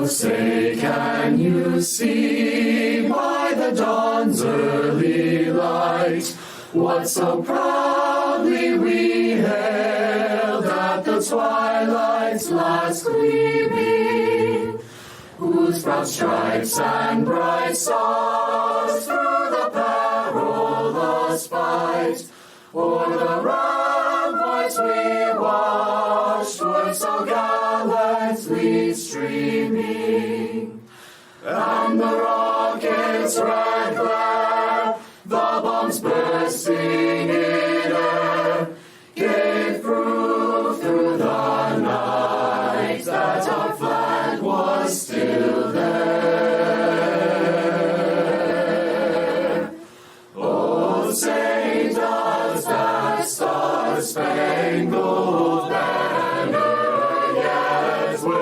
Say, can you see by the dawn's early light what so proudly we hailed at the twilight's last gleaming, whose proud stripes and bright stars through the perilous fight o'er the ramparts we watched were so gallantly streaming, and the rockets' red glare, the bombs bursting in air, gave proof through the night that our flag was still there. Oh, say does that star-spangled banner yet wave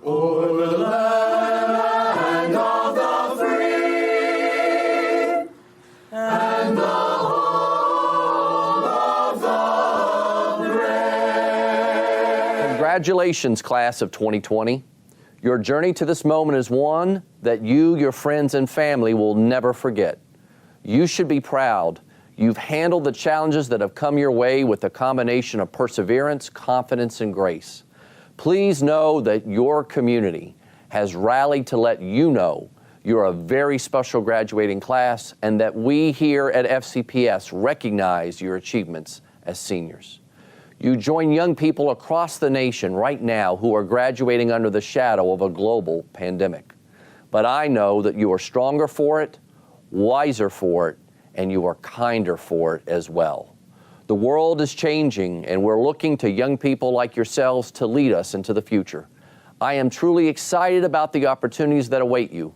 o'er the land of the free and the home of the brave. Congratulations, class of 2020. Your journey to this moment is one that you, your friends, and family will never forget. You should be proud. You've handled the challenges that have come your way with a combination of perseverance, confidence, and grace. Please know that your community has rallied to let you know you're a very special graduating class and that we here at FCPS recognize your achievements as seniors. You join young people across the nation right now who are graduating under the shadow of a global pandemic. But I know that you are stronger for it, wiser for it, and you are kinder for it as well. The world is changing, and we're looking to young people like yourselves to lead us into the future. I am truly excited about the opportunities that await you.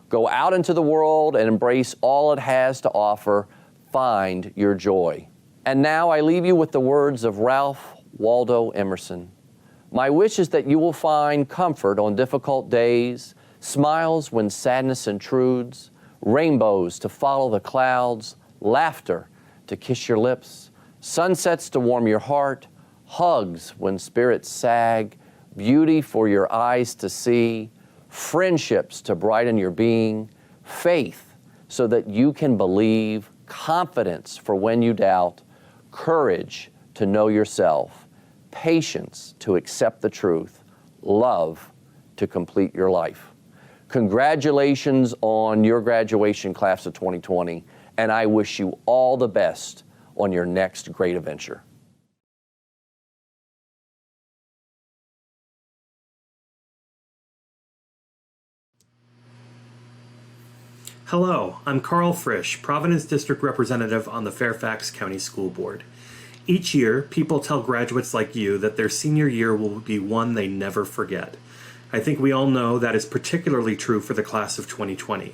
Go out into the world and embrace all it has to offer. Find your joy. And now I leave you with the words of Ralph Waldo Emerson. My wish is that you will find comfort on difficult days, smiles when sadness intrudes, rainbows to follow the clouds, laughter to kiss your lips, sunsets to warm your heart, hugs when spirits sag, beauty for your eyes to see, friendships to brighten your being, faith so that you can believe, confidence for when you doubt, courage to know yourself, patience to accept the truth, love to complete your life. Congratulations on your graduation, class of 2020, and I wish you all the best on your next great adventure. Hello, I'm Carl Frisch, Providence District Representative on the Fairfax County School Board. Each year, people tell graduates like you that their senior year will be one they never forget. I think we all know that is particularly true for the class of 2020.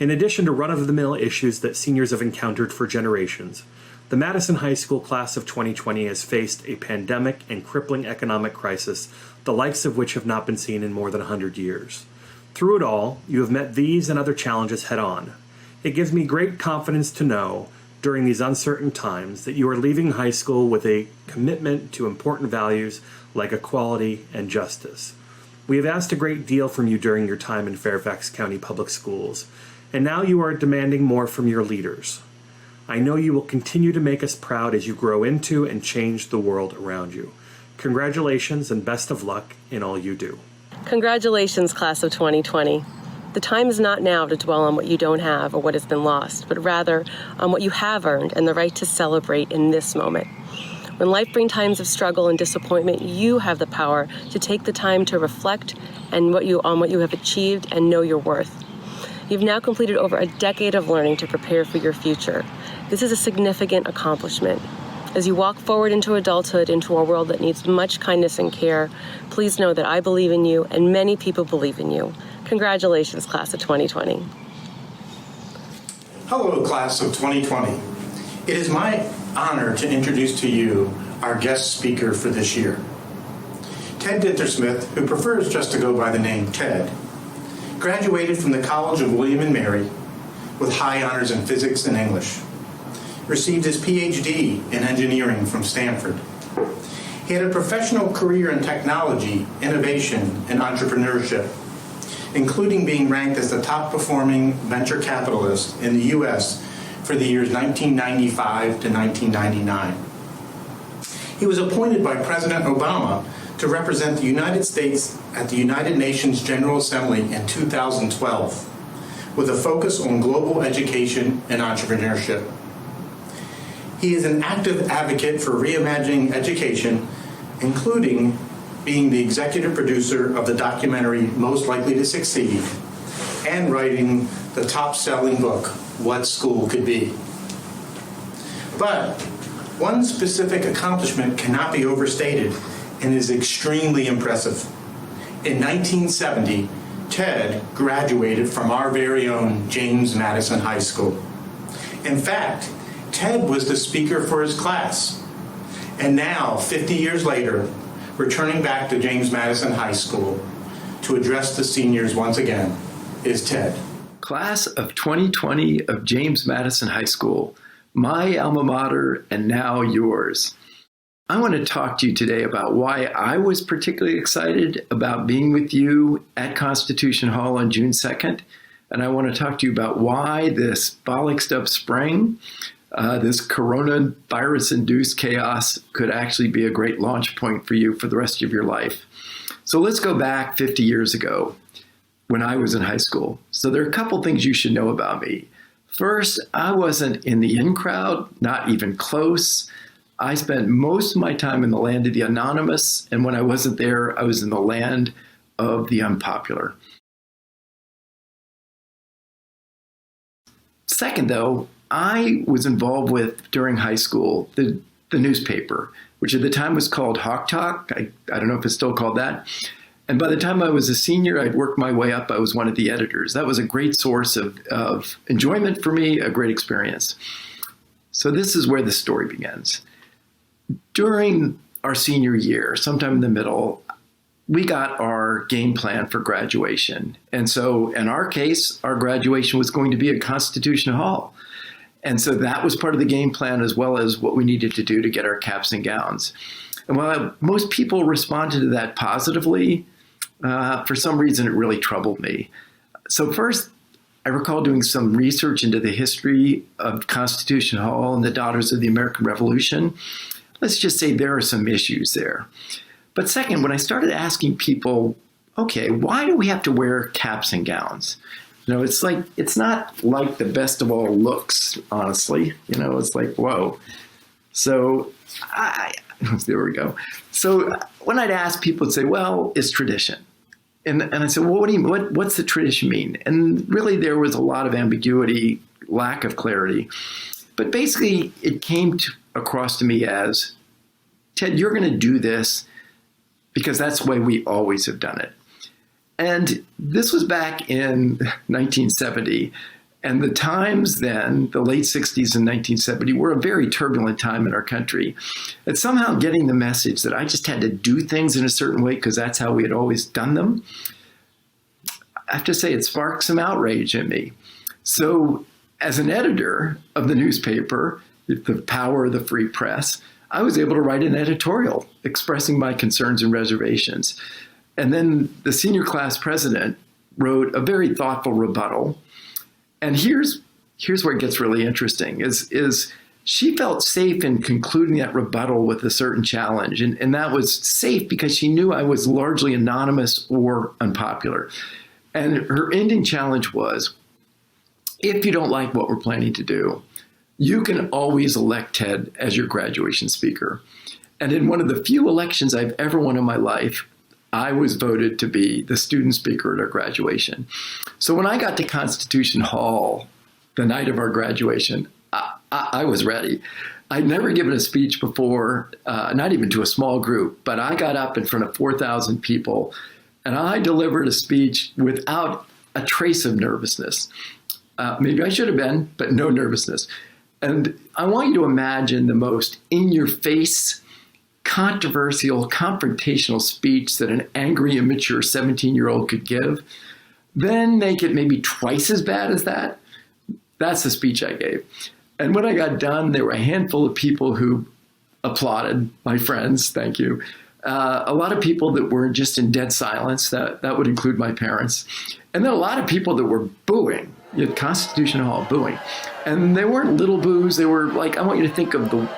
In addition to run-of-the-mill issues that seniors have encountered for generations, the Madison High School class of 2020 has faced a pandemic and crippling economic crisis, the likes of which have not been seen in more than 100 years. Through it all, you have met these and other challenges head-on. It gives me great confidence to know, during these uncertain times, that you are leaving high school with a commitment to important values like equality and justice. We have asked a great deal from you during your time in Fairfax County Public Schools, and now you are demanding more from your leaders. I know you will continue to make us proud as you grow into and change the world around you. Congratulations and best of luck in all you do. Congratulations, class of 2020. The time is not now to dwell on what you don't have or what has been lost, but rather on what you have earned and the right to celebrate in this moment. When life brings times of struggle and disappointment, you have the power to take the time to reflect on what you have achieved and know your worth. You've now completed over a decade of learning to prepare for your future. This is a significant accomplishment. As you walk forward into adulthood, into a world that needs much kindness and care, please know that I believe in you and many people believe in you. Congratulations, class of 2020. Hello, class of 2020. It is my honor to introduce to you our guest speaker for this year. Ted Dithersmith, who prefers just to go by the name Ted, graduated from the College of William & Mary with high honors in physics and English, received his PhD in engineering from Stanford, He had a professional career in technology, innovation, and entrepreneurship, including being ranked as the top performing venture capitalist in the U.S. for the years 1995 to 1999. He was appointed by President Obama to represent the United States at the United Nations General Assembly in 2012, with a focus on global education and entrepreneurship. He is an active advocate for reimagining education, including being the executive producer of the documentary Most Likely to Succeed and writing the top-selling book, What School Could Be. But one specific accomplishment cannot be overstated and is extremely impressive. In 1970, Ted graduated from our very own James Madison High School. In fact, Ted was the speaker for his class. And now, 50 years later, returning back to James Madison High School to address the seniors once again is Ted. Class of 2020 of James Madison High School, my alma mater and now yours. I want to talk to you today about why I was particularly excited about being with you at Constitution Hall on June 2nd. And I want to talk to you about why this bollocksed up spring, this coronavirus-induced chaos could actually be a great launch point for you for the rest of your life. So let's go back 50 years ago when I was in high school. So there are a couple things you should know about me. First, I wasn't in the in crowd, not even close. I spent most of my time in the land of the anonymous, and when I wasn't there, I was in the land of the unpopular. Second, though, I was involved with, during high school, the newspaper, which at the time was called Hawk Talk. I don't know if it's still called that. And by the time I was a senior, I'd worked my way up. I was one of the editors. That was a great source of enjoyment for me, a great experience. So this is where the story begins. During our senior year, sometime in the middle, we got our game plan for graduation. And so in our case, our graduation was going to be at Constitution Hall. And so that was part of the game plan, as well as what we needed to do to get our caps and gowns. And while most people responded to that positively, for some reason, it really troubled me. So first, I recall doing some research into the history of Constitution Hall and the Daughters of the American Revolution. Let's just say there are some issues there. But second, when I started asking people, okay, why do we have to wear caps and gowns? You know, it's not like the best of all looks, honestly. You know, it's like, whoa. So there we go. So when I'd ask people, would say, well, it's tradition. And I said, well, what's the tradition mean? And really there was a lot of ambiguity, lack of clarity. But basically it came across to me as, Ted, you're going to do this because that's the way we always have done it. And this was back in 1970. And the times then, the late 60s and 1970, were a very turbulent time in our country. And somehow getting the message that I just had to do things in a certain way because that's how we had always done them, I have to say it sparked some outrage in me. So as an editor of the newspaper, the power of the free press, I was able to write an editorial expressing my concerns and reservations. And then the senior class president wrote a very thoughtful rebuttal. And here's where it gets really interesting, is she felt safe in concluding that rebuttal with a certain challenge. And that was safe because she knew I was largely anonymous or unpopular. And her ending challenge was, if you don't like what we're planning to do, you can always elect Ted as your graduation speaker. And in one of the few elections I've ever won in my life, I was voted to be the student speaker at our graduation. So when I got to Constitution Hall the night of our graduation, I was ready. I'd never given a speech before, not even to a small group, but I got up in front of 4,000 people and I delivered a speech without a trace of nervousness. Maybe I should have been, but no nervousness. And I want you to imagine the most in-your-face, controversial, confrontational speech that an angry, immature 17-year-old could give, then make it maybe twice as bad as that. That's the speech I gave. And when I got done, there were a handful of people who applauded, my friends, thank you. A lot of people that were just in dead silence, that would include my parents. And then a lot of people that were booing at Constitution Hall, booing. And they weren't little boos, they were like, I want you to think of the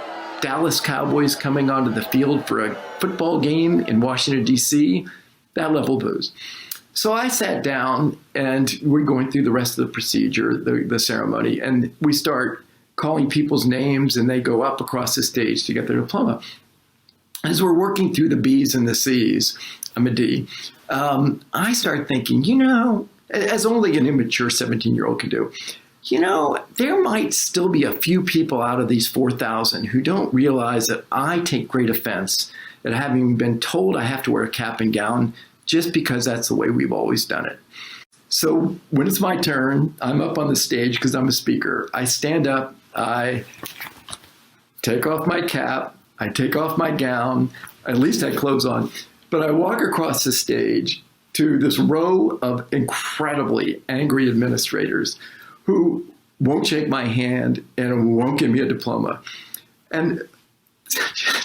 Dallas Cowboys coming onto the field for a football game in Washington, D.C., that level boos. So I sat down and we're going through the rest of the procedure, the ceremony, and we start calling people's names and they go up across the stage to get their diploma. As we're working through the B's and the C's, I'm a D, I start thinking, as only an immature 17-year-old can do, there might still be a few people out of these 4,000 who don't realize that I take great offense at having been told I have to wear a cap and gown just because that's the way we've always done it. So when it's my turn, I'm up on the stage because I'm a speaker. I stand up, I take off my cap, I take off my gown, at least I have clothes on, but I walk across the stage to this row of incredibly angry administrators who won't shake my hand and won't give me a diploma. And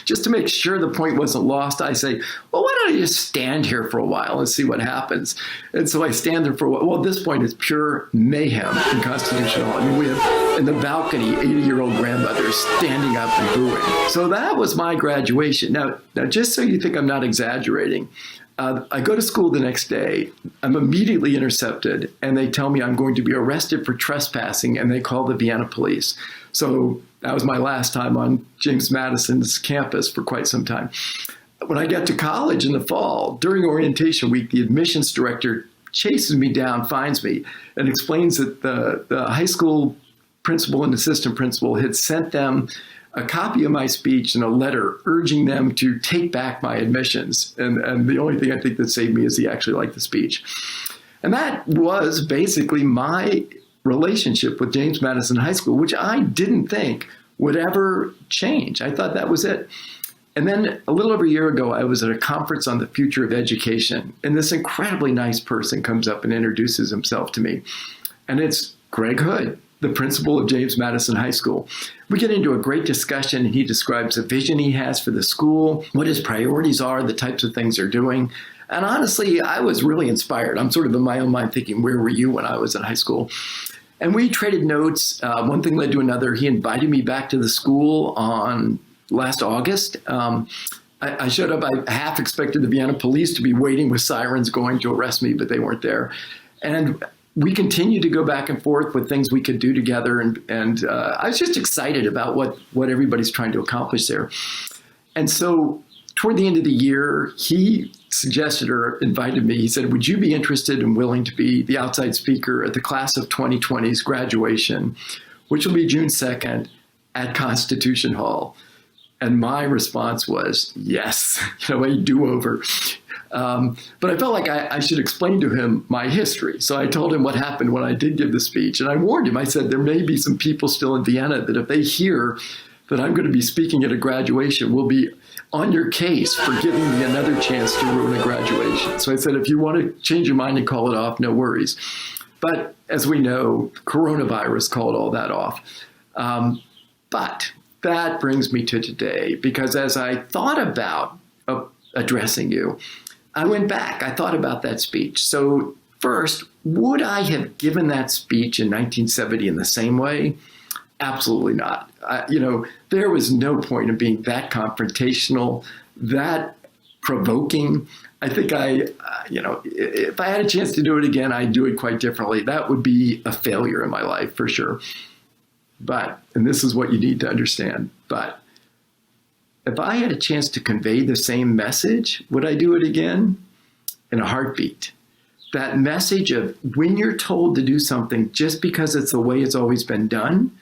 just to make sure the point wasn't lost, I say, well, why don't I just stand here for a while and see what happens? And so I stand there for a while. Well, at this point, it's pure mayhem in Constitution Hall. I mean, we have in the balcony 80-year-old grandmothers standing up and booing. So that was my graduation. Now, just so you think I'm not exaggerating, I go to school the next day. I'm immediately intercepted, and they tell me I'm going to be arrested for trespassing, and they call the Vienna police. So that was my last time on James Madison's campus for quite some time. When I get to college in the fall, during orientation week, the admissions director chases me down, finds me, and explains that the high school principal and assistant principal had sent them a copy of my speech and a letter urging them to take back my admissions. And the only thing I think that saved me is he actually liked the speech. And that was basically my relationship with James Madison High School, which I didn't think would ever change. I thought that was it. And then a little over a year ago, I was at a conference on the future of education, and this incredibly nice person comes up and introduces himself to me. And it's Greg Hood, the principal of James Madison High School. We get into a great discussion, and he describes the vision he has for the school, what his priorities are, the types of things they're doing. And honestly, I was really inspired. I'm sort of in my own mind thinking, where were you when I was in high school? And we traded notes. One thing led to another. He invited me back to the school on last August. I showed up. I half expected the Vienna police to be waiting with sirens going to arrest me, but they weren't there. And we continued to go back and forth with things we could do together. And I was just excited about what everybody's trying to accomplish there. And so toward the end of the year, he suggested or invited me. He said, would you be interested and willing to be the outside speaker at the class of 2020's graduation, which will be June 2nd at Constitution Hall? And my response was, yes, a do-over. But I felt like I should explain to him my history. So I told him what happened when I did give the speech. And I warned him. I said, there may be some people still in Vienna that if they hear that I'm going to be speaking at a graduation, will be on your case for giving me another chance to ruin a graduation. So I said, if you want to change your mind and call it off, no worries. But as we know, coronavirus called all that off. But that brings me to today, because as I thought about addressing you, I went back. I thought about that speech. So first, would I have given that speech in 1970 in the same way? Absolutely not. There was no point in being that confrontational, that provoking. I think if I had a chance to do it again, I'd do it quite differently. That would be a failure in my life for sure. But, and this is what you need to understand, but if I had a chance to convey the same message, would I do it again? In a heartbeat. That message of when you're told to do something just because it's the way it's always been done,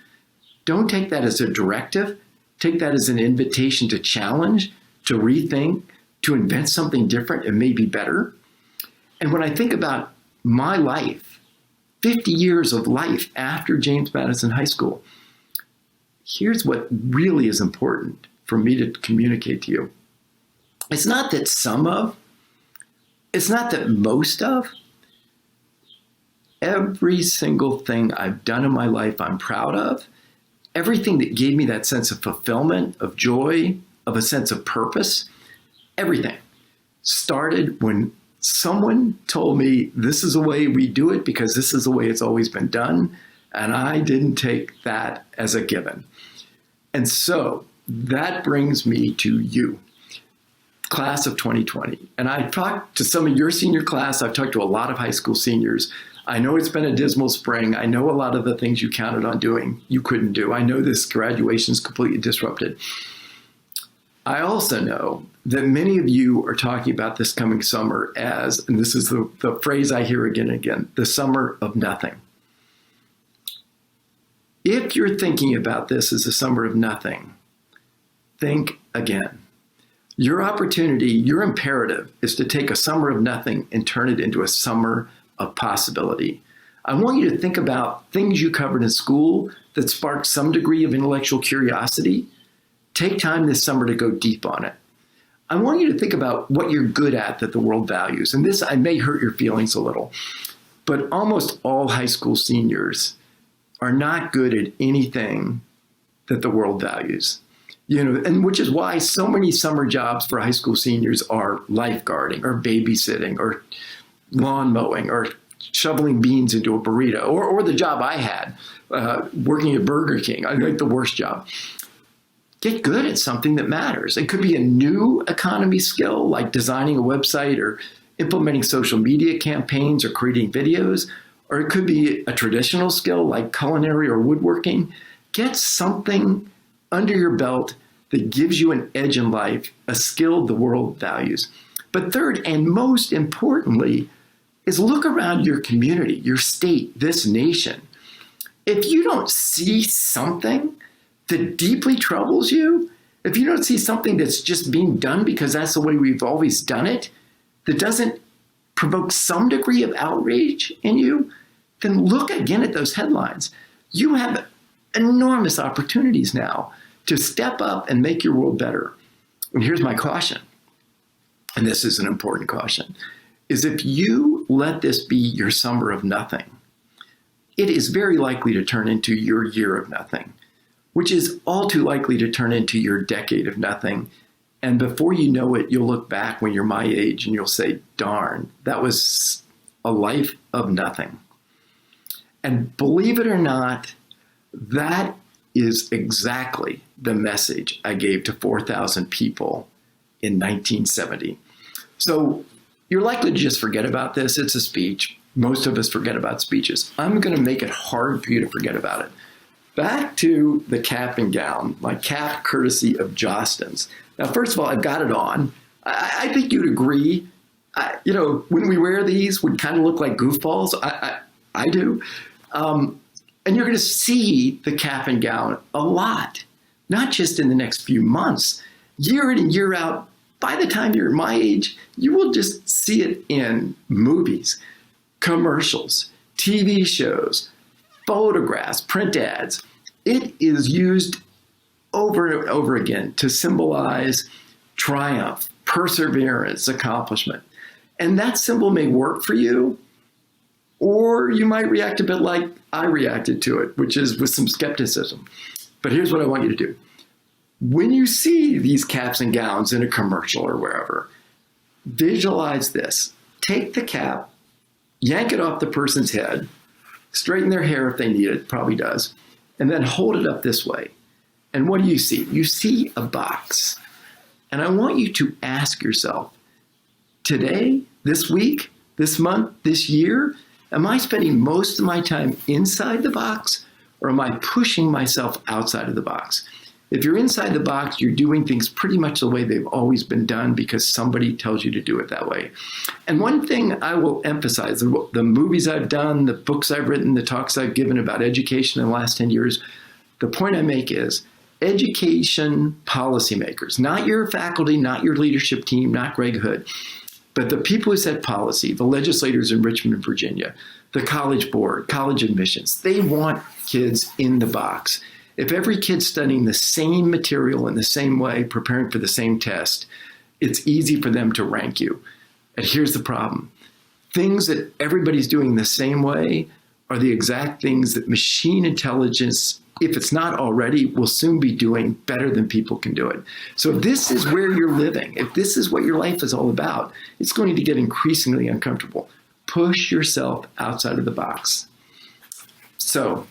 don't take that as a directive. Take that as an invitation to challenge, to rethink, to invent something different and maybe better. And when I think about my life, 50 years of life after James Madison High School, here's what really is important for me to communicate to you. It's not that some of, it's not that most of, every single thing I've done in my life I'm proud of. Everything that gave me that sense of fulfillment, of joy, of a sense of purpose, everything started when someone told me this is the way we do it because this is the way it's always been done. And I didn't take that as a given. And so that brings me to you, class of 2020. And I talked to some of your senior class. I've talked to a lot of high school seniors. I know it's been a dismal spring. I know a lot of the things you counted on doing, you couldn't do. I know this graduation is completely disrupted. I also know that many of you are talking about this coming summer as, and this is the phrase I hear again and again, the summer of nothing. If you're thinking about this as a summer of nothing, think again. Your opportunity, your imperative is to take a summer of nothing and turn it into a summer of possibility. I want you to think about things you covered in school that sparked some degree of intellectual curiosity. Take time this summer to go deep on it. I want you to think about what you're good at that the world values. And this, I may hurt your feelings a little, but almost all high school seniors are not good at anything that the world values. And which is why so many summer jobs for high school seniors are lifeguarding or babysitting or lawn mowing or shoveling beans into a burrito or the job I had, working at Burger King. I like the worst job. Get good at something that matters. It could be a new economy skill like designing a website or implementing social media campaigns or creating videos, or it could be a traditional skill like culinary or woodworking. Get something under your belt that gives you an edge in life, a skill the world values. But third, and most importantly, is look around your community, your state, this nation. If you don't see something that deeply troubles you, if you don't see something that's just being done because that's the way we've always done it, that doesn't provoke some degree of outrage in you, then look again at those headlines. You have enormous opportunities now to step up and make your world better. And here's my caution, and this is an important caution, is if you let this be your summer of nothing, it is very likely to turn into your year of nothing, which is all too likely to turn into your decade of nothing. And before you know it, you'll look back when you're my age and you'll say, darn, that was a life of nothing. And believe it or not, that is exactly the message I gave to 4,000 people in 1970. So you're likely to just forget about this. It's a speech. Most of us forget about speeches. I'm going to make it hard for you to forget about it. Back to the cap and gown, my cap courtesy of Jostens. Now, first of all, I've got it on. I think you'd agree. When we wear these, we kind of look like goofballs. I do. And you're going to see the cap and gown a lot, not just in the next few months, year in and year out. By the time you're my age, you will just see it in movies, commercials, TV shows, photographs, print ads. It is used over and over again to symbolize triumph, perseverance, accomplishment. And that symbol may work for you, or you might react a bit like I reacted to it, which is with some skepticism. But here's what I want you to do. When you see these caps and gowns in a commercial or wherever, visualize this. Take the cap, yank it off the person's head, straighten their hair if they need it, probably does, and then hold it up this way. And what do you see? You see a box. And I want you to ask yourself, today, this week, this month, this year, am I spending most of my time inside the box, or am I pushing myself outside of the box? If you're inside the box, you're doing things pretty much the way they've always been done because somebody tells you to do it that way. And one thing I will emphasize, the movies I've done, the books I've written, the talks I've given about education in the last 10 years, the point I make is education policymakers, not your faculty, not your leadership team, not Greg Hood, but the people who set policy, the legislators in Richmond, Virginia, the college board, college admissions, they want kids in the box. If every kid's studying the same material in the same way, preparing for the same test, it's easy for them to rank you. And here's the problem. Things that everybody's doing the same way are the exact things that machine intelligence if it's not already, will soon be doing better than people can do it. So if this is where you're living, if this is what your life is all about, it's going to get increasingly uncomfortable. Push yourself outside of the box. So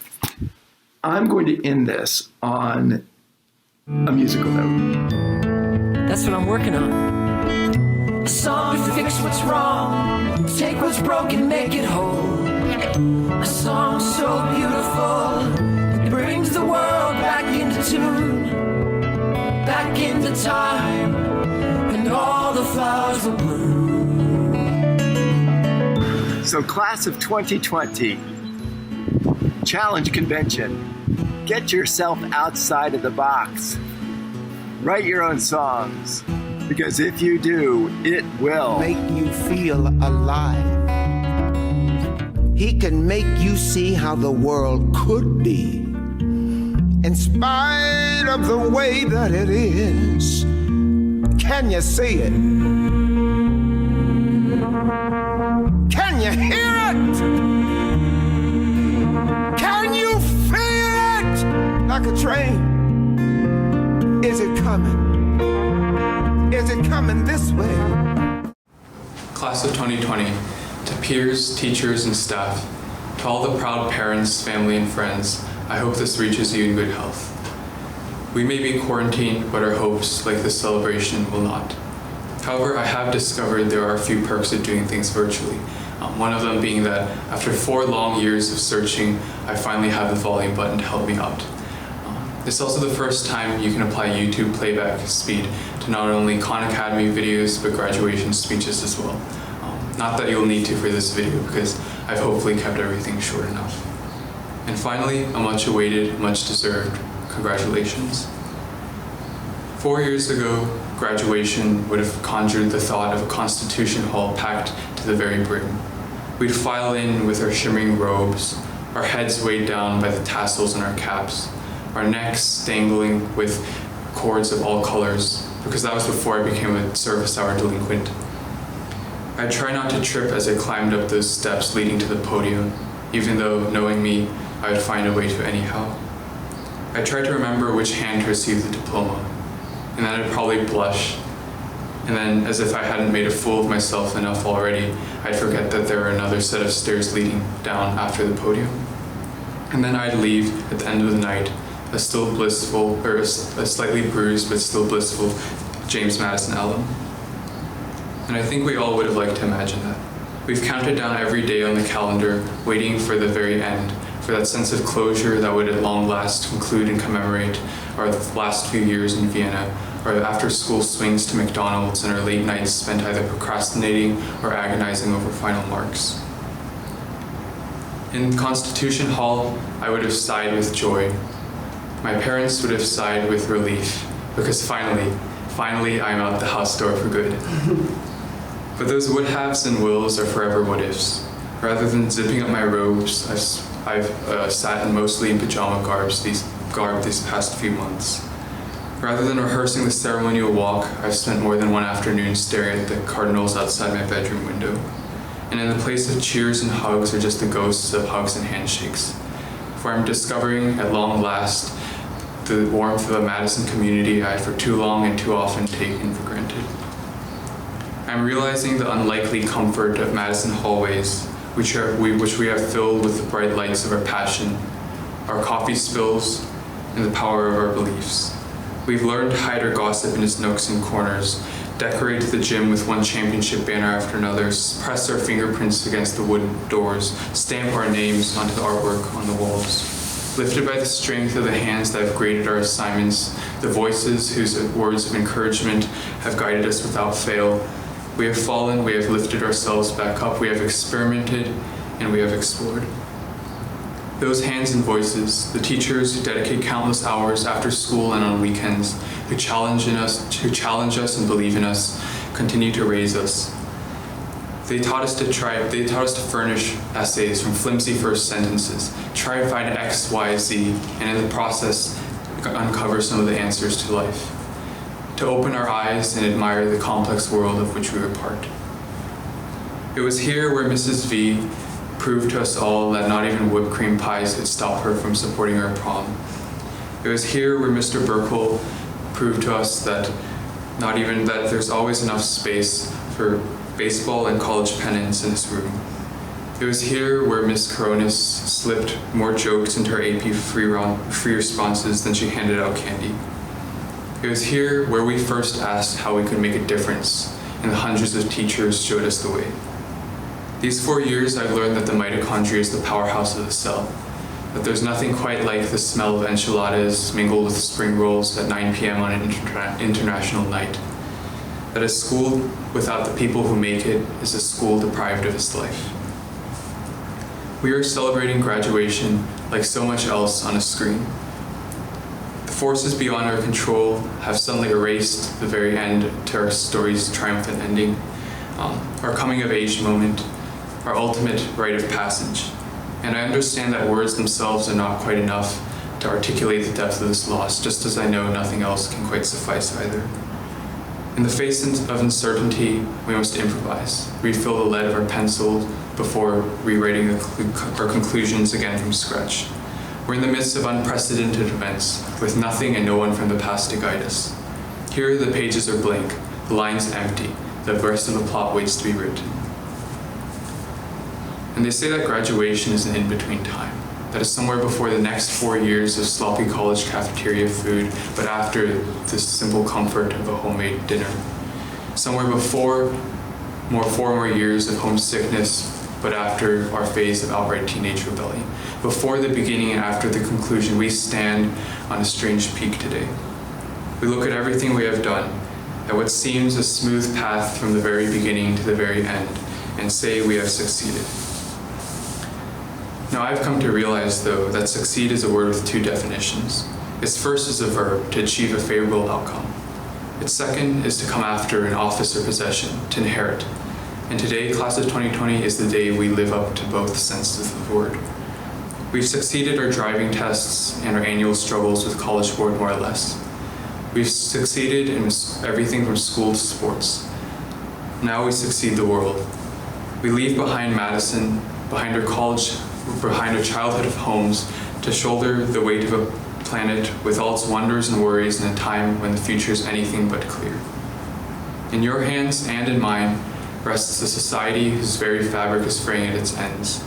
I'm going to end this on a musical note. That's what I'm working on. A song to fix what's wrong, take what's broken, make it whole. A song so beautiful, it brings the world back into tune, back into time, and all the flowers will bloom. So class of 2020, challenge convention. Get yourself outside of the box. Write your own songs, because if you do, it will make you feel alive. He can make you see how the world could be, in spite of the way that it is. Can you see it? Can you hear it? Can you feel it? Like a train. Is it coming? Is it coming this way? Class of 2020, to peers, teachers, and staff, to all the proud parents, family, and friends, I hope this reaches you in good health. We may be quarantined, but our hopes, like this celebration, will not. However, I have discovered there are a few perks of doing things virtually. One of them being that after 4 long years of searching, I finally have the volume button to help me out. It's also the first time you can apply YouTube playback speed to not only Khan Academy videos, but graduation speeches as well. Not that you'll need to for this video, because I've hopefully kept everything short enough. And finally, a much awaited, much deserved congratulations. 4 years ago, graduation would have conjured the thought of a Constitution Hall packed to the very brim. We'd file in with our shimmering robes, our heads weighed down by the tassels on our caps, our necks dangling with cords of all colors, because that was before I became a service hour delinquent. I'd try not to trip as I climbed up those steps leading to the podium, even though, knowing me, I would find a way to anyhow. I tried to remember which hand to receive the diploma, and then I'd probably blush, and then, as if I hadn't made a fool of myself enough already, I'd forget that there were another set of stairs leading down after the podium. And then I'd leave at the end of the night, a still blissful, or a slightly bruised but still blissful James Madison alum. And I think we all would have liked to imagine that. We've counted down every day on the calendar, waiting for the very end, for that sense of closure that would at long last conclude and commemorate our last few years in Vienna, our after-school swings to McDonald's, and our late nights spent either procrastinating or agonizing over final marks. In Constitution Hall, I would have sighed with joy. My parents would have sighed with relief, because finally I'm out the house door for good. But those would-haves and wills are forever what-ifs. Rather than zipping up my robes, I've sat in mostly in pajama garb these past few months. Rather than rehearsing the ceremonial walk, I've spent more than one afternoon staring at the cardinals outside my bedroom window. And in the place of cheers and hugs are just the ghosts of hugs and handshakes. For I'm discovering, at long last, the warmth of a Madison community I had for too long and too often taken for granted. I'm realizing the unlikely comfort of Madison hallways, which we have filled with the bright lights of our passion, our coffee spills, and the power of our beliefs. We've learned to hide our gossip in its nooks and corners, decorate the gym with one championship banner after another, press our fingerprints against the wooden doors, stamp our names onto the artwork on the walls. Lifted by the strength of the hands that have graded our assignments, the voices whose words of encouragement have guided us without fail, we have fallen, we have lifted ourselves back up, we have experimented, and we have explored. Those hands and voices, the teachers who dedicate countless hours after school and on weekends, who challenge us and believe in us, continue to raise us. They taught us to furnish essays from flimsy first sentences, try to find X, Y, Z, and in the process, uncover some of the answers to life. To open our eyes and admire the complex world of which we were part. It was here where Mrs. V proved to us all that not even whipped cream pies could stop her from supporting our prom, It was here where Mr. Burkle proved to us that that there's always enough space for baseball and college pennants in his room. It was here where Miss Coronis slipped more jokes into her AP free responses than she handed out candy. It was here where we first asked how we could make a difference, and the hundreds of teachers showed us the way. These 4 years, I've learned that the mitochondria is the powerhouse of the cell, that there's nothing quite like the smell of enchiladas mingled with spring rolls at 9 p.m. on an international night, that a school without the people who make it is a school deprived of its life. We are celebrating graduation like so much else on a screen. The forces beyond our control have suddenly erased the very end to our story's triumphant ending, our coming of age moment, our ultimate rite of passage. And I understand that words themselves are not quite enough to articulate the depth of this loss, just as I know nothing else can quite suffice either. In the face of uncertainty, we must improvise, refill the lead of our pencil before rewriting our conclusions again from scratch. We're in the midst of unprecedented events, with nothing and no one from the past to guide us. Here the pages are blank, the lines empty, the rest of the plot waits to be written. And they say that graduation is an in-between time, that is somewhere before the next 4 years of sloppy college cafeteria food, but after the simple comfort of a homemade dinner. Somewhere before 4 more years of homesickness, but after our phase of outright teenage rebellion. Before the beginning and after the conclusion, we stand on a strange peak today. We look at everything we have done, at what seems a smooth path from the very beginning to the very end, and say we have succeeded. Now I've come to realize, though, that succeed is a word with two definitions. Its first is a verb, to achieve a favorable outcome. Its second is to come after an office or possession, to inherit. And today, class of 2020, is the day we live up to both senses of the word. We've succeeded our driving tests and our annual struggles with College Board, more or less. We've succeeded in everything from school to sports. Now we succeed the world. We leave behind Madison, behind our childhood of homes, to shoulder the weight of a planet with all its wonders and worries in a time when the future is anything but clear. In your hands and in mine rests a society whose very fabric is fraying at its ends,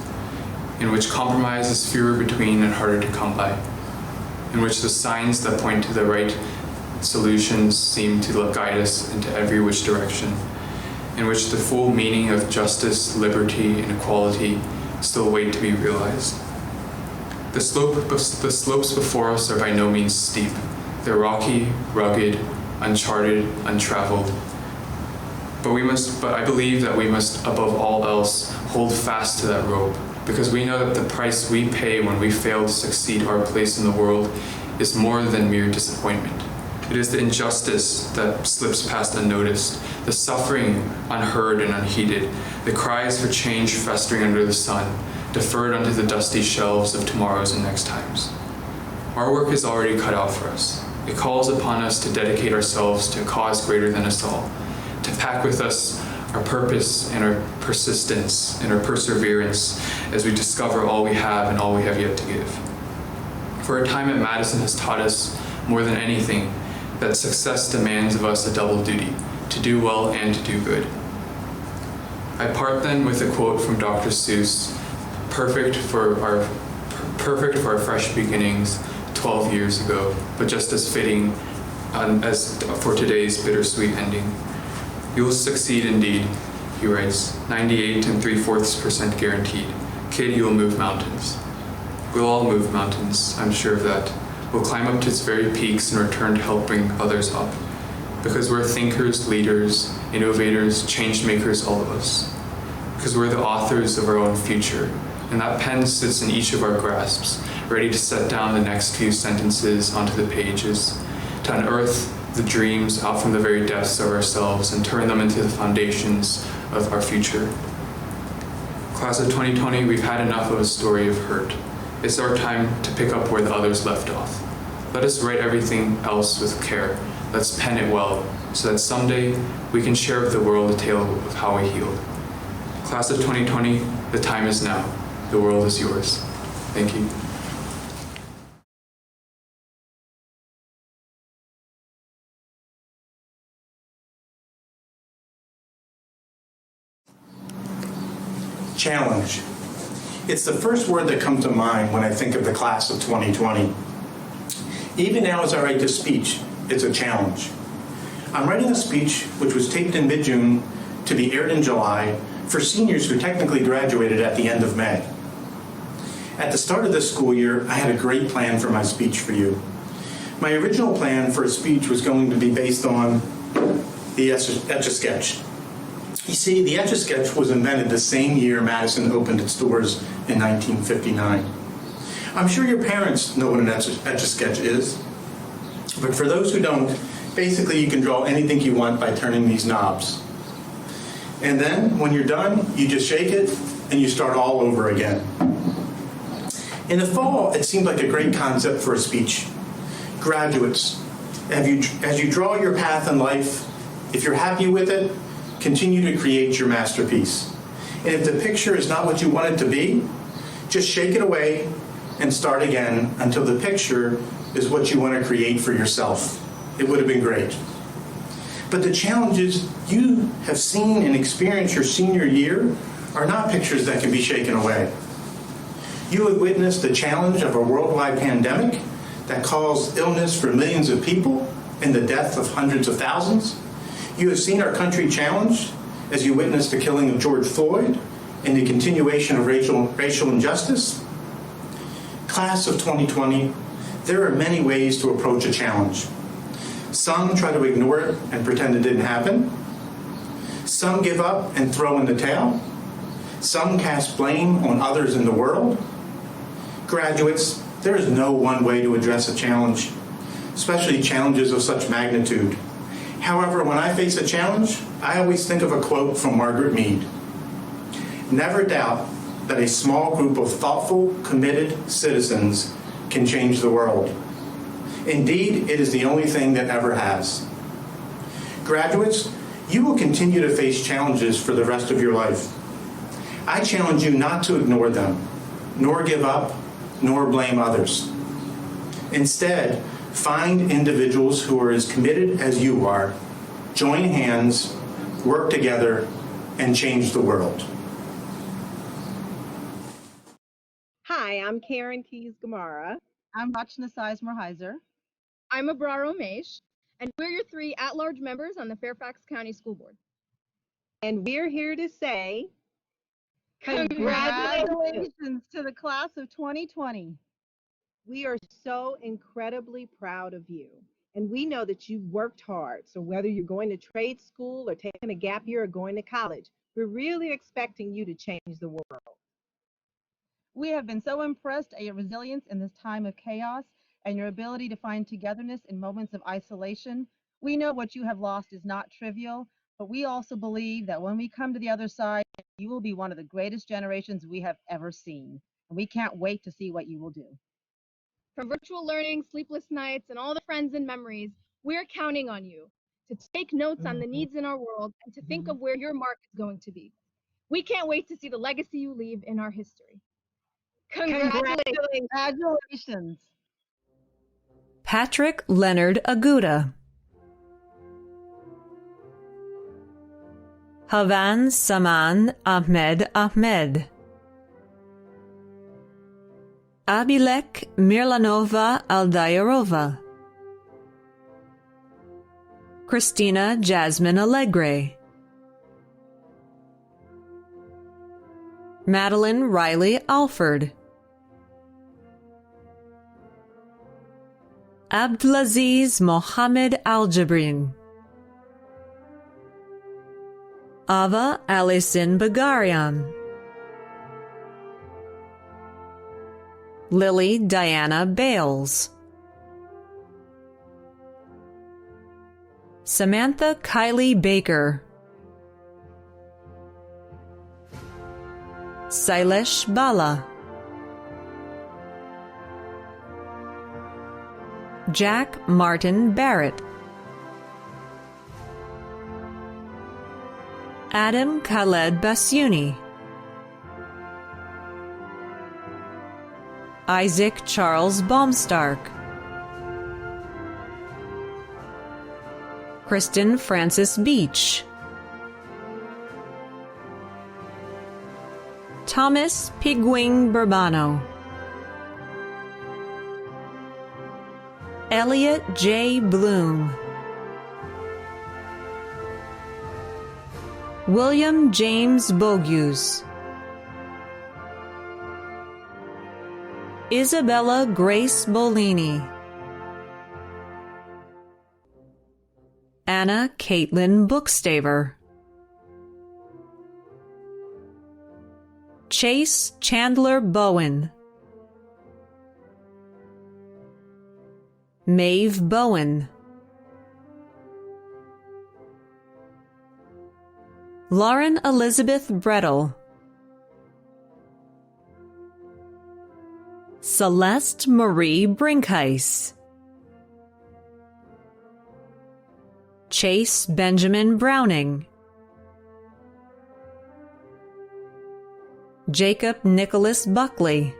in which compromise is fewer between and harder to come by, in which the signs that point to the right solutions seem to guide us into every which direction, in which the full meaning of justice, liberty, and equality still wait to be realized. The slopes before us are by no means steep. They're rocky, rugged, uncharted, untraveled. But I believe that we must, above all else, hold fast to that rope, because we know that the price we pay when we fail to succeed our place in the world is more than mere disappointment. It is the injustice that slips past unnoticed, the suffering unheard and unheeded, the cries for change festering under the sun, deferred onto the dusty shelves of tomorrows and next times. Our work is already cut out for us. It calls upon us to dedicate ourselves to a cause greater than us all, to pack with us our purpose and our persistence and our perseverance as we discover all we have and all we have yet to give. For our time at Madison has taught us, more than anything, that success demands of us a double duty, to do well and to do good. I part then with a quote from Dr. Seuss, perfect for our fresh beginnings 12 years ago, but just as fitting as for today's bittersweet ending. You will succeed indeed, he writes, 98 3/4% guaranteed. Kid, you will move mountains. We'll all move mountains, I'm sure of that. We'll climb up to its very peaks and return to help bring others up. Because we're thinkers, leaders, innovators, change makers, all of us. Because we're the authors of our own future, and that pen sits in each of our grasps, ready to set down the next few sentences onto the pages, to unearth the dreams out from the very depths of ourselves and turn them into the foundations of our future. Class of 2020, we've had enough of a story of hurt. It's our time to pick up where the others left off. Let us write everything else with care. Let's pen it well, so that someday we can share with the world a tale of how we healed. Class of 2020, the time is now. The world is yours. Thank you. Challenge. It's the first word that comes to mind when I think of the class of 2020. Even now as I write this speech, it's a challenge. I'm writing a speech which was taped in mid-June to be aired in July for seniors who technically graduated at the end of May. At the start of this school year, I had a great plan for my speech for you. My original plan for a speech was going to be based on the Etch-a-Sketch. You see, the Etch-a-Sketch was invented the same year Madison opened its doors in 1959. I'm sure your parents know what an Etch-a-Sketch is, but for those who don't, basically you can draw anything you want by turning these knobs. And then, when you're done, you just shake it and you start all over again. In the fall, it seemed like a great concept for a speech. Graduates, as you draw your path in life, if you're happy with it, continue to create your masterpiece. And if the picture is not what you want it to be, just shake it away and start again until the picture is what you want to create for yourself. It would have been great. But the challenges you have seen and experienced your senior year are not pictures that can be shaken away. You have witnessed the challenge of a worldwide pandemic that caused illness for millions of people and the death of hundreds of thousands. You have seen our country challenged as you witnessed the killing of George Floyd and the continuation of racial injustice. Class of 2020, there are many ways to approach a challenge. Some try to ignore it and pretend it didn't happen. Some give up and throw in the towel. Some cast blame on others in the world. Graduates, there is no one way to address a challenge, especially challenges of such magnitude. However, when I face a challenge, I always think of a quote from Margaret Mead. Never doubt that a small group of thoughtful, committed citizens can change the world. Indeed, it is the only thing that ever has. Graduates, you will continue to face challenges for the rest of your life. I challenge you not to ignore them, nor give up, nor blame others. Instead, find individuals who are as committed as you are, join hands, work together, and change the world. Hi, I'm Karen Keys Gamara. I'm Rachna Sizemore Heiser. I'm Abrar Omesh, and we're your 3 at-large members on the Fairfax County School Board. And we're here to say Congratulations to the class of 2020. we are so incredibly proud of you. And we know that you've worked hard. So whether you're going to trade school or taking a gap year or going to college, we're really expecting you to change the world. We have been so impressed at your resilience in this time of chaos and your ability to find togetherness in moments of isolation. We know what you have lost is not trivial, but we also believe that when we come to the other side, you will be one of the greatest generations we have ever seen. And we can't wait to see what you will do. From virtual learning, sleepless nights, and all the friends and memories, we're counting on you to take notes on the needs in our world and to think of where your mark is going to be. We can't wait to see the legacy you leave in our history. Congratulations. Patrick Leonard Aguda. Havan Saman Ahmed Ahmed. Abilek Mirlanova Aldayarova. Christina Jasmine Allegre. Madeline Riley Alford. Abdulaziz Mohammed Aljabrin. Ava Alison Bagarian. Lily Diana Bales. Samantha Kylie Baker. Sailesh Bala. Jack Martin Barrett. Adam Khaled Basuni. Isaac Charles Baumstark. Kristen Francis Beach. Thomas Pigwing Burbano, Elliot J. Bloom, William James Bogius, Isabella Grace Bolini, Anna Caitlin Bookstaver, Chase Chandler Bowen, Maeve Bowen, Lauren Elizabeth Brettel, Celeste Marie Brinkheis, Chase Benjamin Browning, Jacob Nicholas Buckley,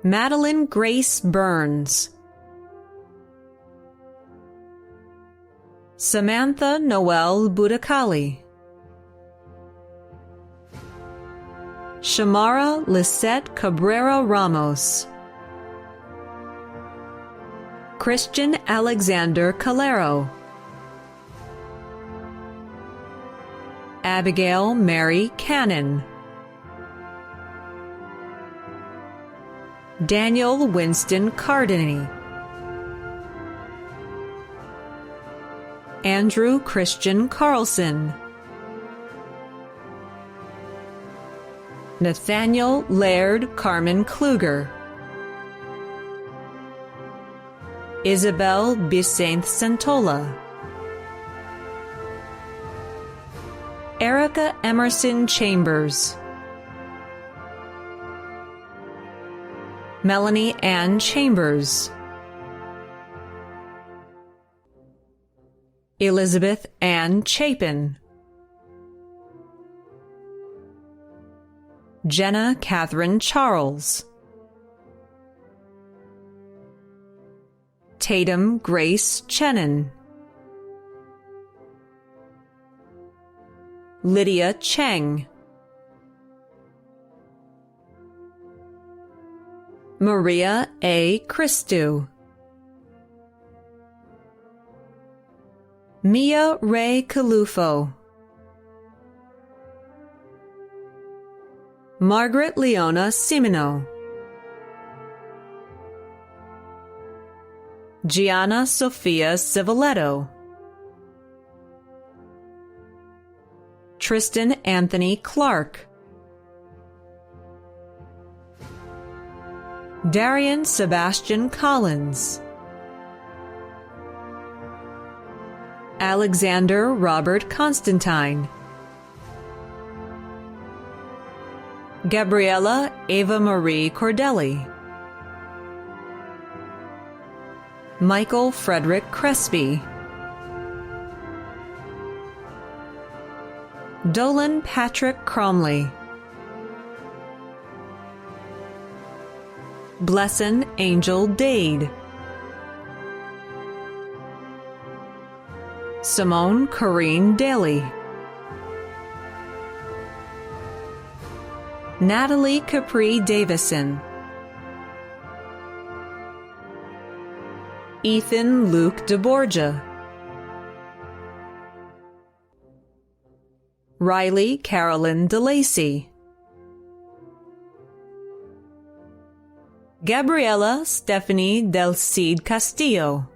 Madeline Grace Burns, Samantha Noel Budakali, Shamara Lisette Cabrera Ramos, Christian Alexander Calero, Abigail Mary Cannon, Daniel Winston Cardini, Andrew Christian Carlson, Nathaniel Laird Carmen Kluger, Isabel Bisainth Santola, Erica Emerson Chambers, Melanie Ann Chambers, Elizabeth Ann Chapin, Jenna Catherine Charles, Tatum Grace Chenin, Lydia Cheng, Maria A. Christou, Mia Ray Calufo, Margaret Leona Simino, Gianna Sophia Civiletto, Tristan Anthony Clark, Darian Sebastian Collins, Alexander Robert Constantine, Gabriella Ava Marie Cordelli, Michael Frederick Crespi, Dolan Patrick Cromley, Blessin Angel Dade, Simone Corrine Daly, Natalie Capri Davison, Ethan Luke DeBorgia, Riley Carolyn DeLacy, Gabriela Stephanie Del Cid Castillo,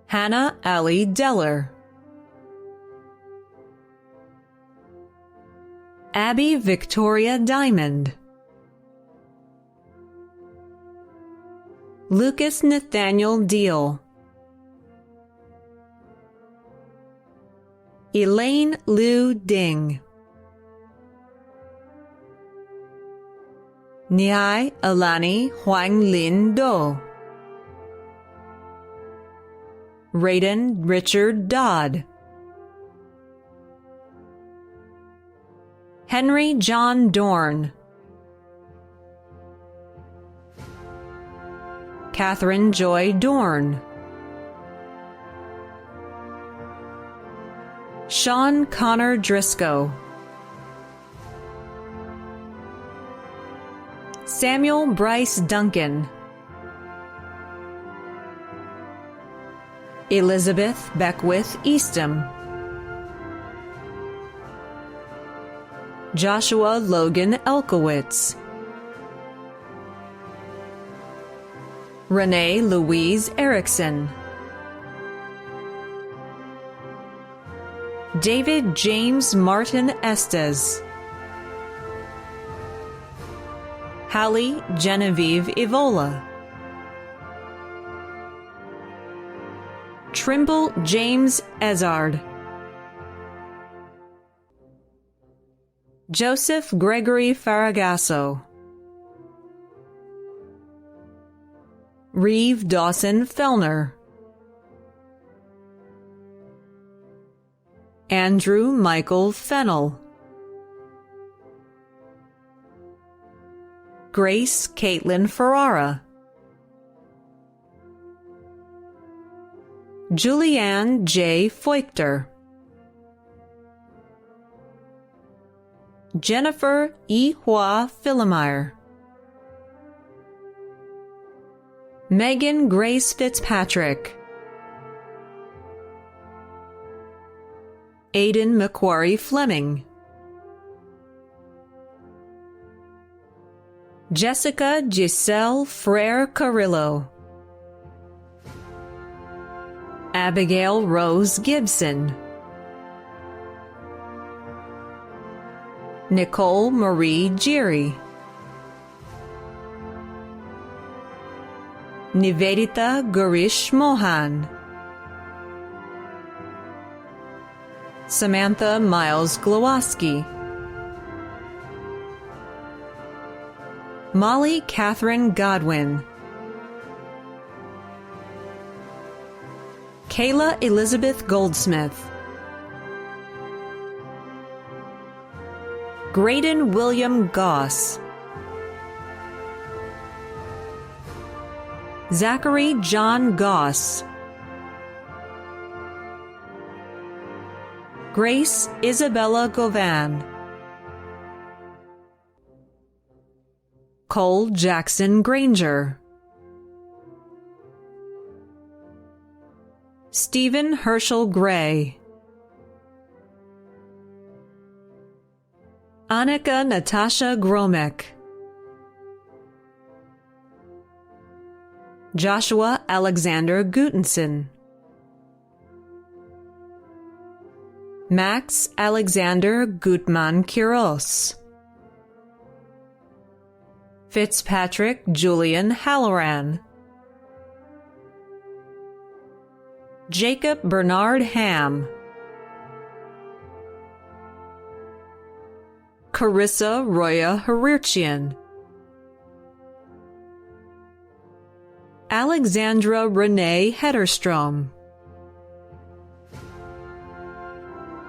Hannah Ali Deller, Abby Victoria Diamond, Lucas Nathaniel Deal, Elaine Liu Ding, Niai Alani Huang Lin Do, Raiden Richard Dodd, Henry John Dorn, Catherine Joy Dorn, Sean Connor Driscoll, Samuel Bryce Duncan, Elizabeth Beckwith Eastham, Joshua Logan Elkowitz, Renee Louise Erickson, David James Martin Estes, Hallie Genevieve Evola, Trimble James Ezard, Joseph Gregory Faragasso, Reeve Dawson Fellner, Andrew Michael Fennell, Grace Caitlin Ferrara, Julianne J. Feuchter, Jennifer E. Hua Philemeyer, Megan Grace Fitzpatrick, Aidan Macquarie Fleming, Jessica Giselle Frere Carrillo, Abigail Rose Gibson, Nicole Marie Giri, Nivedita Gurish Mohan, Samantha Miles Glowoski, Molly Catherine Godwin, Kayla Elizabeth Goldsmith, Graydon William Goss, Zachary John Goss, Grace Isabella Govan, Cole Jackson Granger, Stephen Herschel Gray, Annika Natasha Gromek, Joshua Alexander Gutenson, Max Alexander Gutman Quiros, Fitzpatrick Julian Halloran, Jacob Bernard Ham, Carissa Roya Harirchian, Alexandra Renee Hederstrom,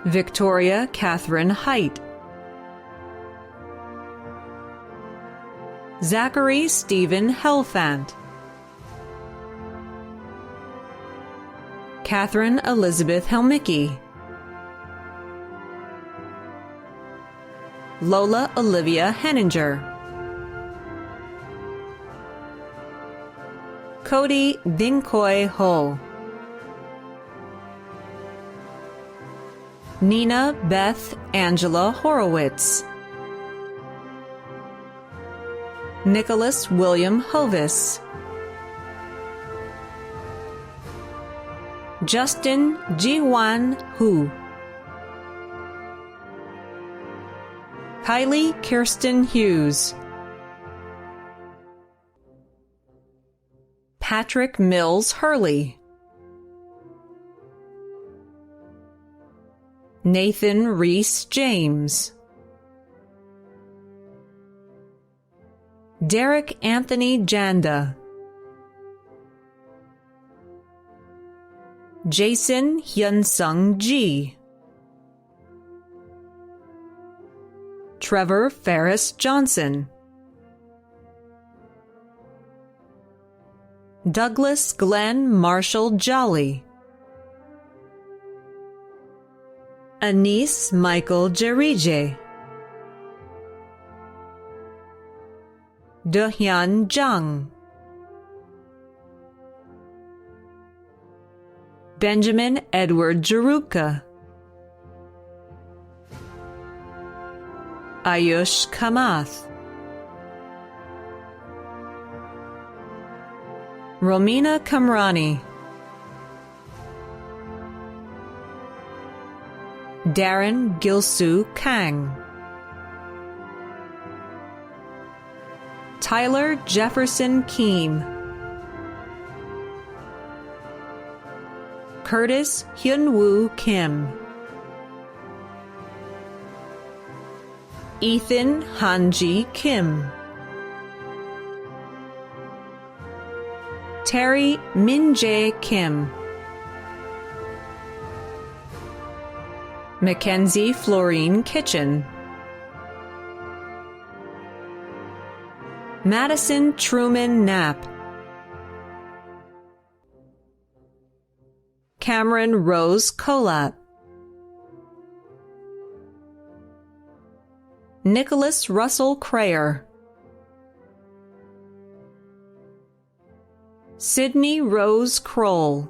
Victoria Catherine Height, Zachary Stephen Helfant, Catherine Elizabeth Helmicki, Lola Olivia Henninger, Cody Dinkoy Ho, Nina Beth Angela Horowitz, Nicholas William Hovis, Justin Jiwan Hu, Kylie Kirsten Hughes, Patrick Mills Hurley, Nathan Reese James, Derek Anthony Janda, Jason Hyunsung Ji, Trevor Ferris Johnson, Douglas Glenn Marshall Jolly, Anis Michael Jerije, Dohyun Jung, Benjamin Edward Jaruka, Ayush Kamath, Romina Kamrani, Darren Gilsu Kang, Tyler Jefferson Keem, Curtis Hyunwoo Kim, Ethan Hanji Kim, Terry Minjae Kim, Mackenzie Florine Kitchen, Madison Truman Knapp, Cameron Rose Kolat, Nicholas Russell Crayer, Sydney Rose Kroll,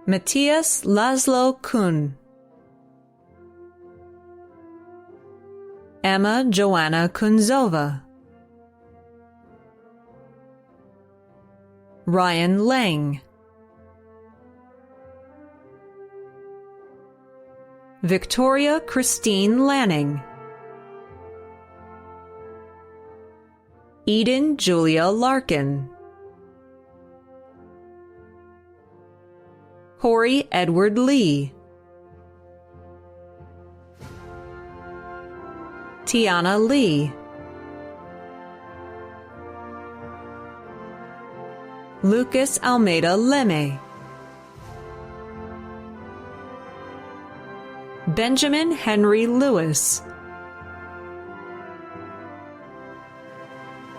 Matthias Laszlo Kuhn, Emma Joanna Kunzova, Ryan Lang, Victoria Christine Lanning, Eden Julia Larkin, Corey Edward Lee, Tiana Lee, Lucas Almeida Leme, Benjamin Henry Lewis,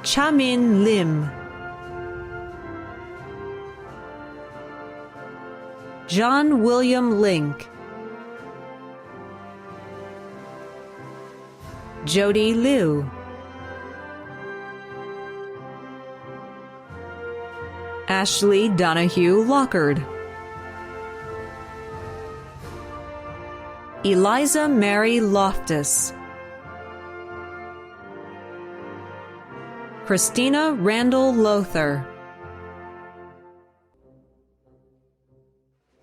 Chamin Lim, John William Link, Jody Liu, Ashley Donahue Lockard, Eliza Mary Loftus, Christina Randall Lothar,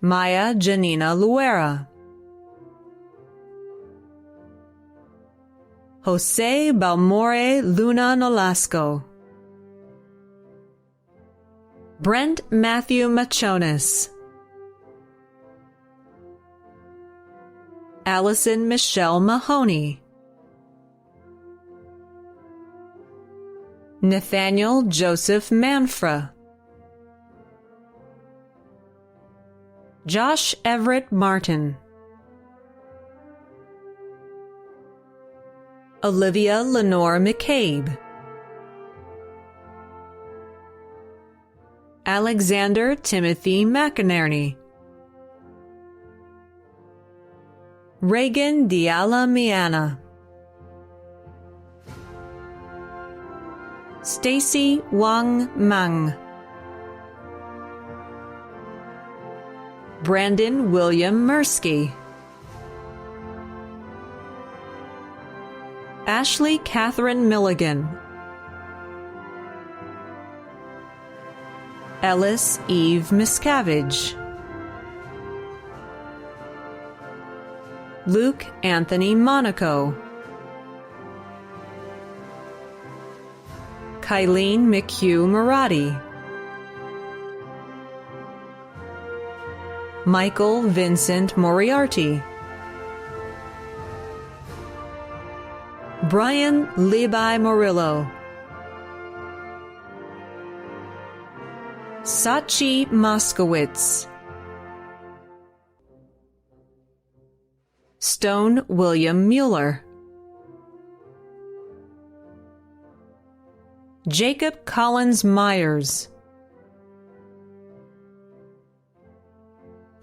Maya Janina Luera, Jose Balmore Luna Nolasco, Brent Matthew Machonis, Allison Michelle Mahoney, Nathaniel Joseph Manfra, Josh Everett Martin, Olivia Lenore McCabe, Alexander Timothy McInerney, Reagan Diala Miana, Stacy Wang Mang, Brandon William Mursky, Ashley Catherine Milligan, Ellis Eve Miscavige, Luke Anthony Monaco, Kylene McHugh Murati, Michael Vincent Moriarty, Brian Levi Morillo, Sachi Moskowitz, Stone William Mueller, Jacob Collins Myers,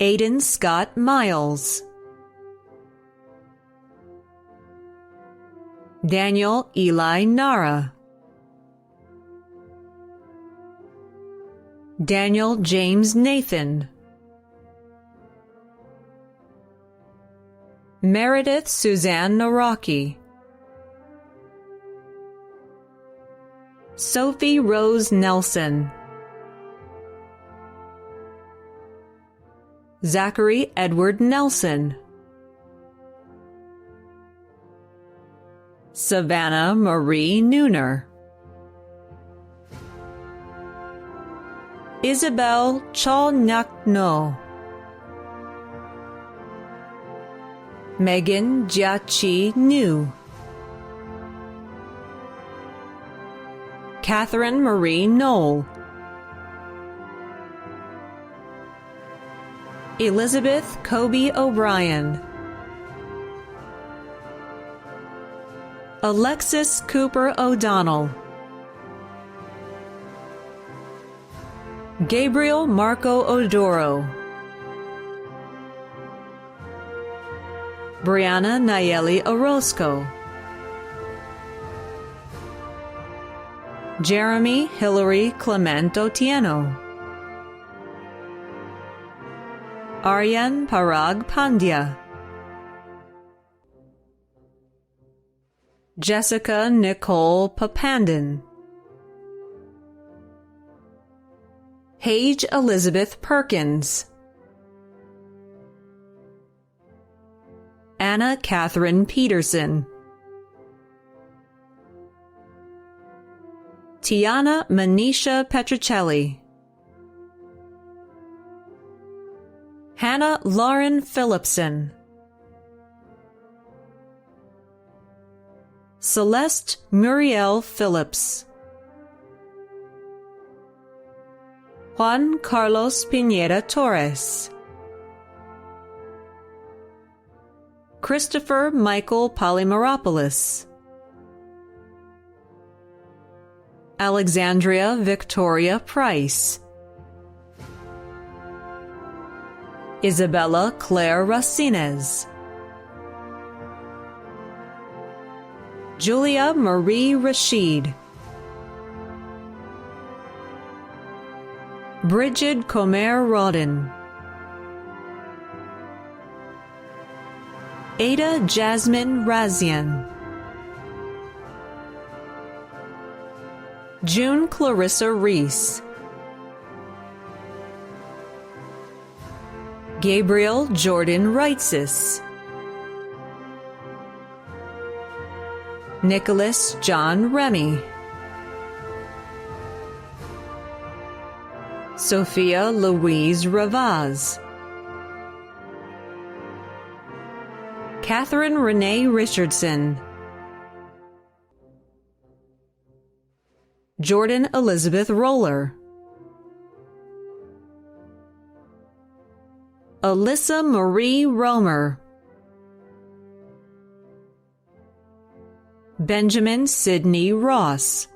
Aidan Scott Miles, Daniel Eli Nara, Daniel James Nathan, Meredith Suzanne Naraki, Sophie Rose Nelson, Zachary Edward Nelson, Savannah Marie Nooner, Isabel Chalnakno, Megan Jiachi New, Catherine Marie Knoll, Elizabeth Kobe O'Brien, Alexis Cooper O'Donnell, Gabriel Marco Odoro, Brianna Nayeli Orozco, Jeremy Hillary Clement Otieno, Aryan Parag Pandya, Jessica Nicole Papandan, Paige Elizabeth Perkins, Anna Catherine Peterson, Tiana Manisha Petricelli, Hannah Lauren Phillipson, Celeste Muriel Phillips, Juan Carlos Pineda Torres, Christopher Michael Polymeropoulos, Alexandria Victoria Price, Isabella Claire Racines, Julia Marie Rashid, Bridget Comer Rodden, Ada Jasmine Razian, June Clarissa Reese, Gabriel Jordan Reitzis, Nicholas John Remy, Sophia Louise Ravaz, Catherine Renee Richardson, Jordan Elizabeth Roller, Alyssa Marie Romer, Benjamin Sidney Ross,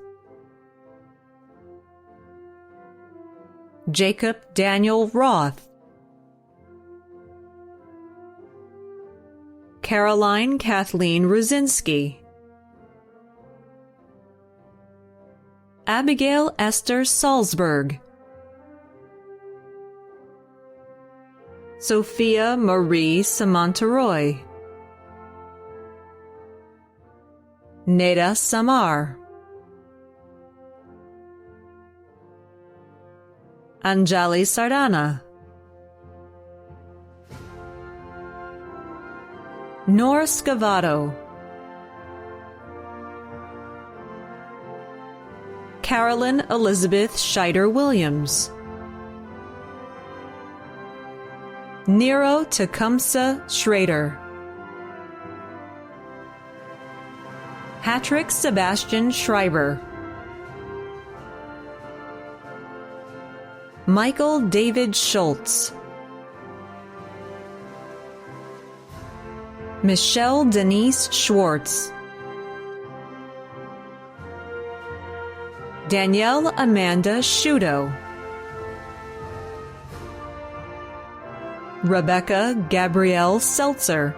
Jacob Daniel Roth, Caroline Kathleen Ruzinski, Abigail Esther Salzberg, Sophia Marie Samantaroy, Neda Samar, Anjali Sardana, Nora Scavato, Carolyn Elizabeth Scheider Williams, Nero Tecumseh Schrader, Patrick Sebastian Schreiber, Michael David Schultz, Michelle Denise Schwartz, Danielle Amanda Shudo, Rebecca Gabrielle Seltzer.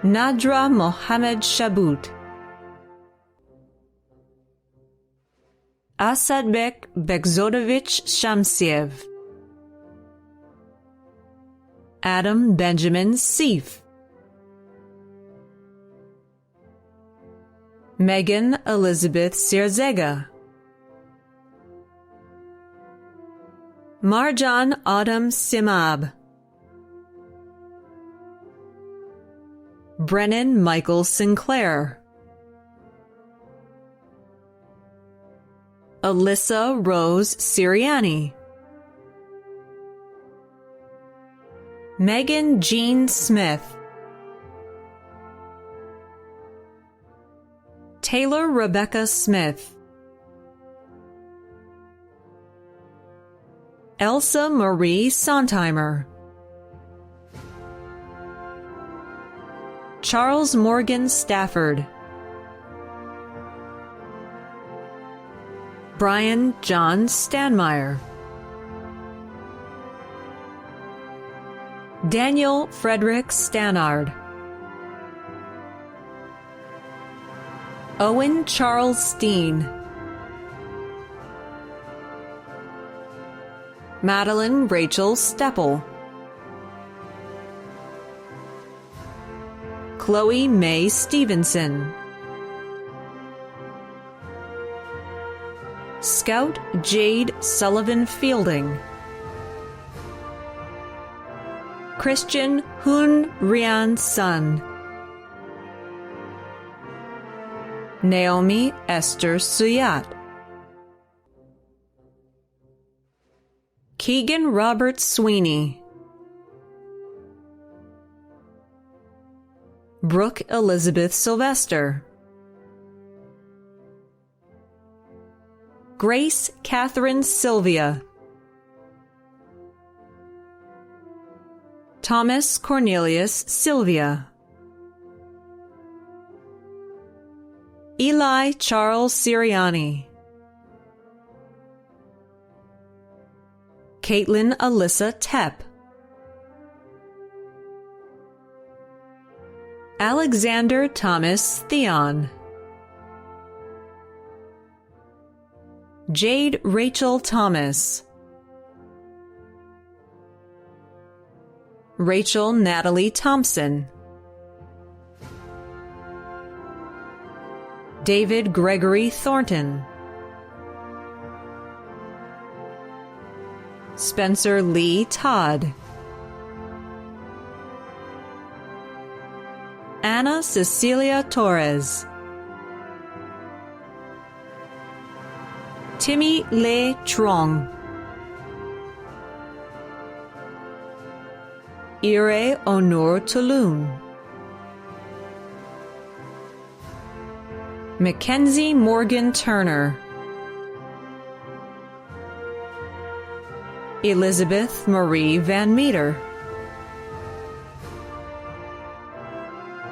Nadra Mohammed Shabut. Asadbek Bekzodovich Shamsiev. Adam Benjamin Seif. Megan Elizabeth Sierzega. Marjan Autumn Simab. Brennan Michael Sinclair. Alyssa Rose Siriani. Megan Jean Smith. Taylor Rebecca Smith. Elsa Marie Sontheimer. Charles Morgan Stafford. Brian John Stanmeyer. Daniel Frederick Stannard. Owen Charles Steen. Madeline Rachel Steppel. Chloe Mae Stevenson. Scout Jade Sullivan Fielding. Christian Hun Rian Sun. Naomi Esther Suyat. Keegan Robert Sweeney. Brooke Elizabeth Sylvester. Grace Catherine Sylvia. Thomas Cornelius Sylvia. Eli Charles Siriani. Caitlin Alyssa Tepp. Alexander Thomas Theon. Jade Rachel Thomas. Rachel Natalie Thompson. David Gregory Thornton. Spencer Lee Todd. Anna Cecilia Torres. Timmy Le Trong. Ire Onur Tulun. Mackenzie Morgan Turner. Elizabeth Marie Van Meter.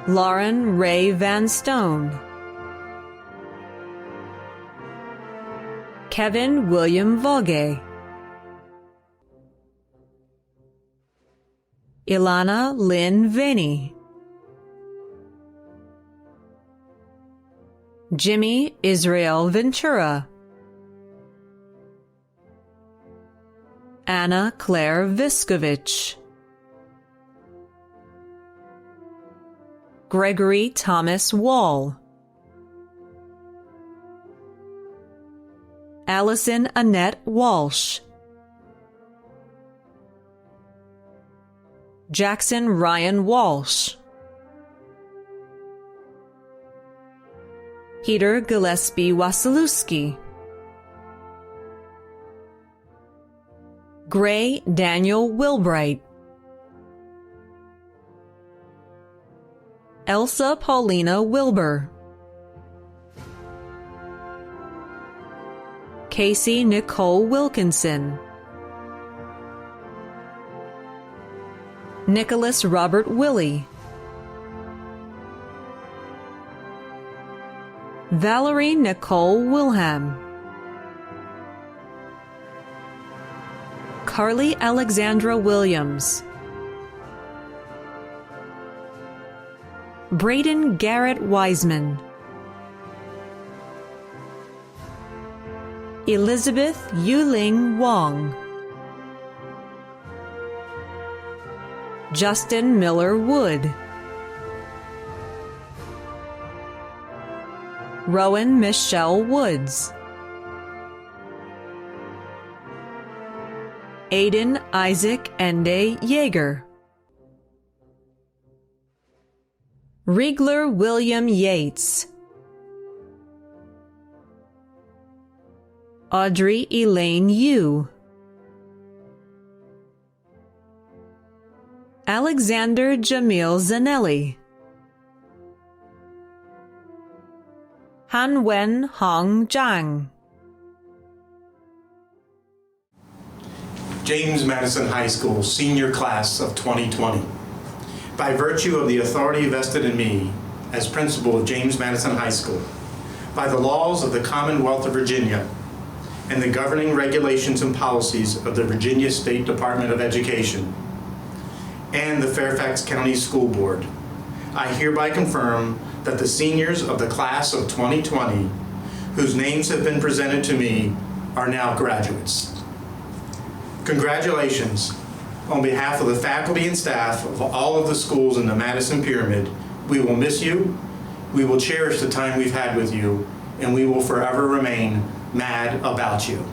Lauren Ray Van Stone. Kevin William Vogue. Ilana Lynn Vinny. Jimmy Israel Ventura. Anna Claire Viskovich. Gregory Thomas Wall. Allison Annette Walsh. Jackson Ryan Walsh. Peter Gillespie Wasilewski. Gray Daniel Wilbright. Elsa Paulina Wilbur. Casey Nicole Wilkinson. Nicholas Robert Willie. Valerie Nicole Wilhelm. Carly Alexandra Williams, Braden Garrett Wiseman, Elizabeth Yuling Wong, Justin Miller Wood, Rowan Michelle Woods, Aiden Isaac Ende Yeager, Riegler William Yates, Audrey Elaine Yu, Alexander Jamil Zanelli, Hanwen Hong Zhang, James Madison High School Senior Class of 2020. By virtue of the authority vested in me as principal of James Madison High School, by the laws of the Commonwealth of Virginia, and the governing regulations and policies of the Virginia State Department of Education, and the Fairfax County School Board, I hereby confirm that the seniors of the class of 2020, whose names have been presented to me, are now graduates. Congratulations. On behalf of the faculty and staff of all of the schools in the Madison Pyramid, we will miss you, we will cherish the time we've had with you, and we will forever remain mad about you.